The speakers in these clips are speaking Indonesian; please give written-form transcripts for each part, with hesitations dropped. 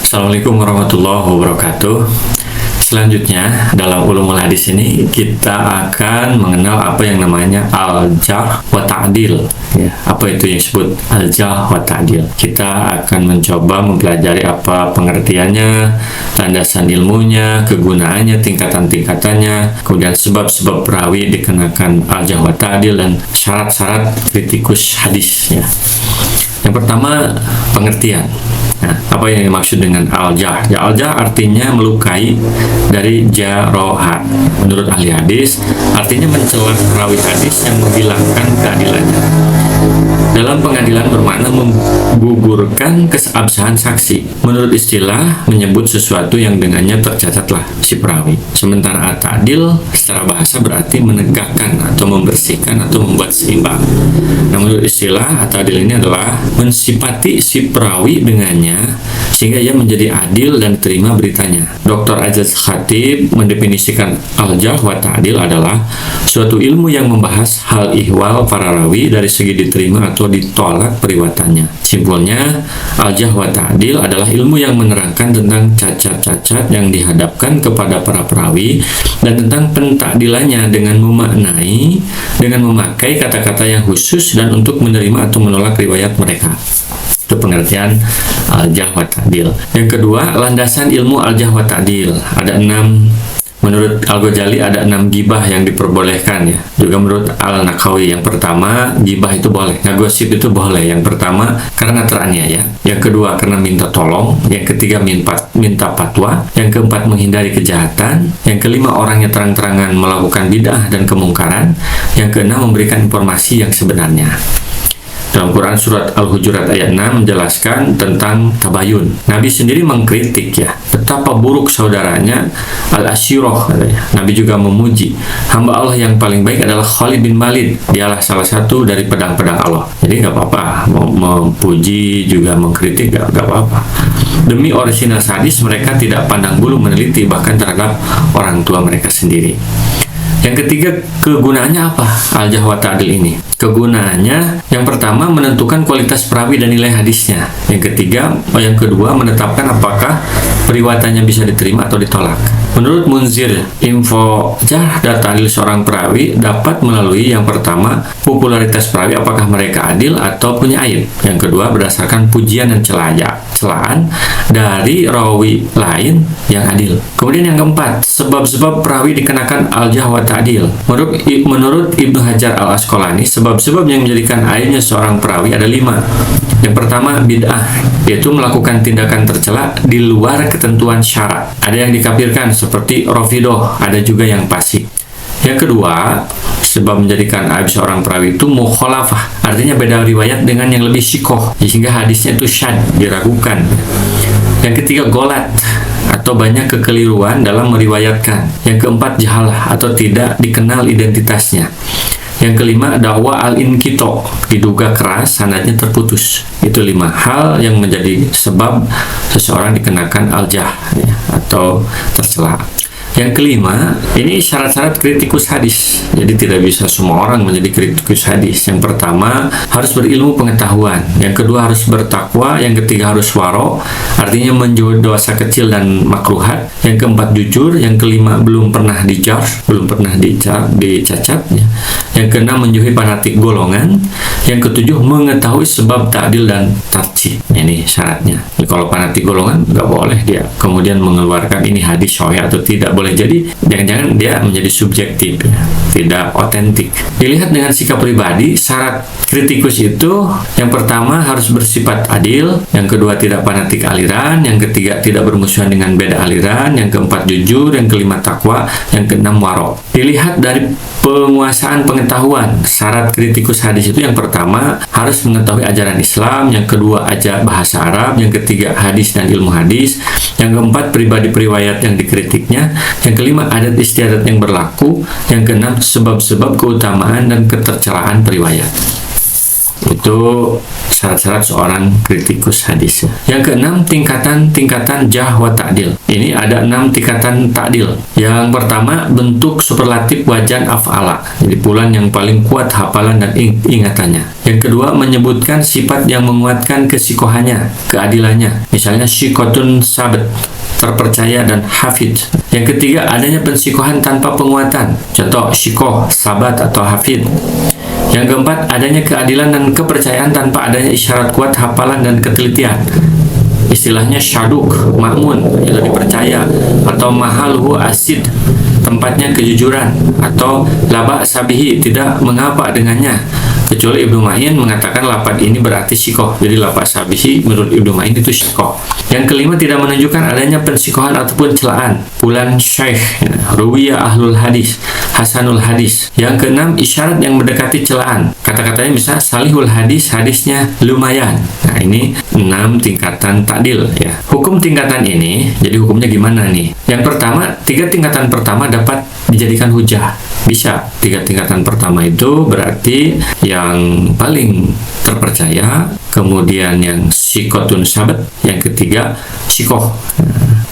Assalamualaikum warahmatullahi wabarakatuh. Selanjutnya dalam ulumul hadis ini kita akan mengenal apa yang namanya al-jarh wa ta'dil. Ya, apa itu yang disebut al-jarh wa ta'dil? Kita akan mencoba mempelajari apa pengertiannya, landasan ilmunya, kegunaannya, tingkatan-tingkatannya, kemudian sebab-sebab perawi dikenakan al-jarh wa ta'dil dan syarat-syarat kritikus hadis. Ya. Yang pertama, pengertian. Nah, apa yang dimaksud dengan al-jarh? Ya, al-jarh artinya melukai dari jaroha. Menurut ahli hadis, artinya mencela perawi hadis yang menghilangkan keadilannya. Dalam pengadilan bermakna menggugurkan keabsahan saksi. Menurut istilah, menyebut sesuatu yang dengannya tercacatlah si perawi. Sementara at-ta'dil secara bahasa berarti menegakkan atau membersihkan atau membuat seimbang. Nah, menurut istilah, at-ta'dil ini adalah mensifati si perawi dengannya sehingga ia menjadi adil dan terima beritanya. Dr. Ajaz Khatib mendefinisikan al-jarh wa ta'dil adalah suatu ilmu yang membahas hal ihwal para rawi dari segi diterima atau ditolak periwatannya. Simpulnya, al-jarh wa ta'dil adalah ilmu yang menerangkan tentang cacat-cacat yang dihadapkan kepada para perawi dan tentang pentakdilannya dengan memaknai, dengan memakai kata-kata yang khusus dan untuk menerima atau menolak riwayat mereka. Itu pengertian al-jarh wa ta'dil. Yang kedua, landasan ilmu al-jarh wa ta'dil. Ada 6. Menurut Al-Ghazali ada 6 gibah yang diperbolehkan ya. Juga menurut Al-Naqawi, yang pertama gibah itu boleh, ngagosip itu boleh. Yang pertama karena teraniaya, yang kedua karena minta tolong, yang ketiga minta fatwa, yang keempat menghindari kejahatan, yang kelima orangnya terang-terangan melakukan bid'ah dan kemungkaran, yang keenam memberikan informasi yang sebenarnya. Dalam Quran surat Al-Hujurat ayat 6 menjelaskan tentang tabayun. Nabi sendiri mengkritik ya, betapa buruk saudaranya Al-Asyirah katanya. Nabi juga memuji hamba Allah yang paling baik adalah Khalid bin Walid. Dialah salah satu dari pedang-pedang Allah. Jadi nggak apa-apa, mau memuji juga mengkritik nggak apa-apa. Demi orisinal hadis mereka tidak pandang bulu meneliti bahkan terhadap orang tua mereka sendiri. Yang ketiga, kegunaannya apa al-jarh wa ta'dil ini? Kegunaannya yang pertama menentukan kualitas perawi dan nilai hadisnya. Yang kedua menetapkan apakah periwatannya bisa diterima atau ditolak. Menurut Munzir, info jarh dan ta'dil seorang perawi dapat melalui yang pertama popularitas perawi, apakah mereka adil atau punya aib. Yang kedua berdasarkan pujian dan celaan dari rawi lain yang adil. Kemudian yang keempat, sebab-sebab perawi dikenakan al-jarh wa ta'dil. Menurut Ibnu Hajar Al-Asqalani, sebab-sebab yang menjadikan aibnya seorang perawi ada 5. Yang pertama bid'ah, yaitu melakukan tindakan tercela di luar ketentuan syarat. Ada yang dikafirkan seperti Rafidah, ada juga yang fasik. Yang kedua, sebab menjadikan aib seorang perawi itu mukhalafah, artinya beda riwayat dengan yang lebih sikoh, sehingga hadisnya itu syad, diragukan. Yang ketiga golat, atau banyak kekeliruan dalam meriwayatkan. Yang keempat jahalah, atau tidak dikenal identitasnya. Yang kelima dakwah al-inqita, diduga keras sanadnya terputus. Itu 5 hal yang menjadi sebab seseorang dikenakan al-jarh ya, atau tercela. Yang kelima, ini syarat-syarat kritikus hadis. Jadi tidak bisa semua orang menjadi kritikus hadis. Yang pertama, harus berilmu pengetahuan. Yang kedua, harus bertakwa. Yang ketiga, harus waro, artinya menjauhi dosa kecil dan makruhat. Yang keempat, jujur. Yang kelima, belum pernah dijarh, belum pernah dicacat. Ya. Yang keenam, menjauhi fanatik golongan. Yang ketujuh, mengetahui sebab ta'dil dan tarjih. Ini syaratnya. Jadi, kalau fanatik golongan, nggak boleh dia kemudian mengeluarkan ini hadis sahih atau tidak boleh. Jadi jangan-jangan dia menjadi subjektif ya, tidak otentik. Dilihat dengan sikap pribadi. Syarat kritikus itu yang pertama harus bersifat adil, yang kedua tidak fanatik aliran, yang ketiga tidak bermusuhan dengan beda aliran, yang keempat jujur, yang kelima takwa, yang keenam waro. Dilihat dari penguasaan pengetahuan. Syarat kritikus hadis itu yang pertama harus mengetahui ajaran Islam, yang kedua ajar bahasa Arab, yang ketiga hadis dan ilmu hadis, yang keempat pribadi periwayat yang dikritiknya, yang kelima adat istiadat yang berlaku, yang keenam sebab-sebab keutamaan dan ketercelaan periwayat. Itu syarat-syarat seorang kritikus hadis. Yang keenam, tingkatan jah wa ta'dil. Ini ada 6 tingkatan ta'dil. Yang pertama, bentuk superlatif wajan af'ala. Jadi bulan yang paling kuat hafalan dan ingatannya. Yang kedua, menyebutkan sifat yang menguatkan kesikohannya, keadilannya. Misalnya syikotun sabit, terpercaya dan hafid. Yang ketiga, adanya pensikohan tanpa penguatan. Contoh, syikoh, sabat atau hafid. Yang keempat, adanya keadilan dan kepercayaan tanpa adanya isyarat kuat hafalan dan ketelitian. Istilahnya syaduk, ma'mun, yang dipercaya, atau mahalhu asid, tempatnya kejujuran, atau laba sabihi, tidak mengapa dengannya. Kecuali Ibnu Ma'in mengatakan lapat ini berarti syikoh. Jadi lapat sabihi menurut Ibnu Ma'in itu syikoh. Yang kelima, tidak menunjukkan adanya pensikohan ataupun celaan. Bulan syekh, ruwiyah ahlul hadis, hasanul hadis. Yang keenam, isyarat yang mendekati celaan. Kata-katanya misalnya salihul hadis, hadisnya lumayan. Nah, ini 6 tingkatan ta'dil ya. Hukum tingkatan ini, jadi hukumnya gimana nih? Yang pertama, 3 tingkatan pertama dapat dijadikan hujah. Bisa. 3 tingkatan pertama itu berarti yang paling terpercaya, kemudian yang sikotun sabat, yang ketiga sikoh.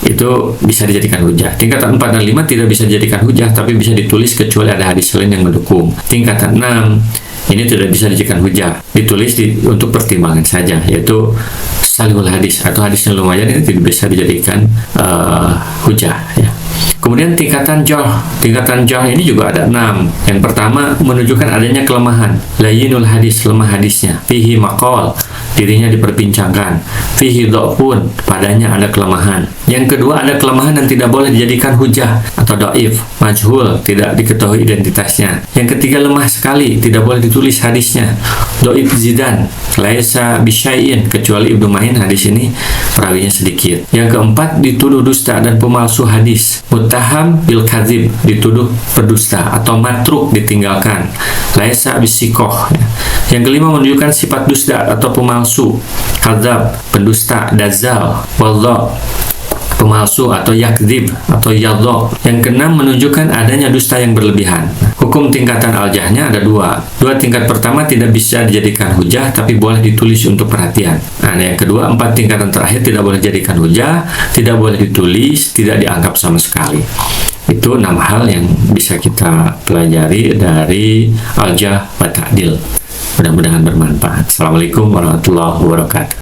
Itu bisa dijadikan hujah. Tingkatan 4 dan 5 tidak bisa dijadikan hujah, tapi bisa ditulis kecuali ada hadis lain yang mendukung. Tingkatan 6 ini tidak bisa dijadikan hujah, ditulis untuk pertimbangan saja, yaitu salihul hadis atau hadisnya lumayan, ini tidak bisa dijadikan hujah ya. Kemudian tingkatan jah ini juga ada 6. Yang pertama, menunjukkan adanya kelemahan. Layyinul hadis, lemah hadisnya. Fihi maqal, dirinya diperbincangkan. Fihi dha'fun, padanya ada kelemahan. Yang kedua, ada kelemahan dan tidak boleh dijadikan hujah atau dhaif. Majhul, tidak diketahui identitasnya. Yang ketiga, lemah sekali, tidak boleh ditulis hadisnya. Dhaif zidan, laisa bisyai'in, kecuali Ibnu Ma'in hadis ini perawinya sedikit. Yang keempat, dituduh dusta dan pemalsu hadis. Muttaham bil kadzib, dituduh berdusta, atau matruk, ditinggalkan. Laisa bisikoh. Yang kelima, menunjukkan sifat dusta atau pemalsu. Kadzab, pendusta. Dazal, wadha, pemalsu, atau yakdzib atau yadha. Yang keenam, menunjukkan adanya dusta yang berlebihan. Hukum tingkatan al-jahnya ada 2. Tingkat pertama tidak bisa dijadikan hujah, tapi boleh ditulis untuk perhatian. Nah, yang kedua, 4 tingkatan terakhir tidak boleh dijadikan hujah, tidak boleh ditulis, tidak dianggap sama sekali. Itu 6 hal yang bisa kita pelajari dari al-jah wa ta'dil. Mudah-mudahan bermanfaat. Assalamualaikum warahmatullahi wabarakatuh.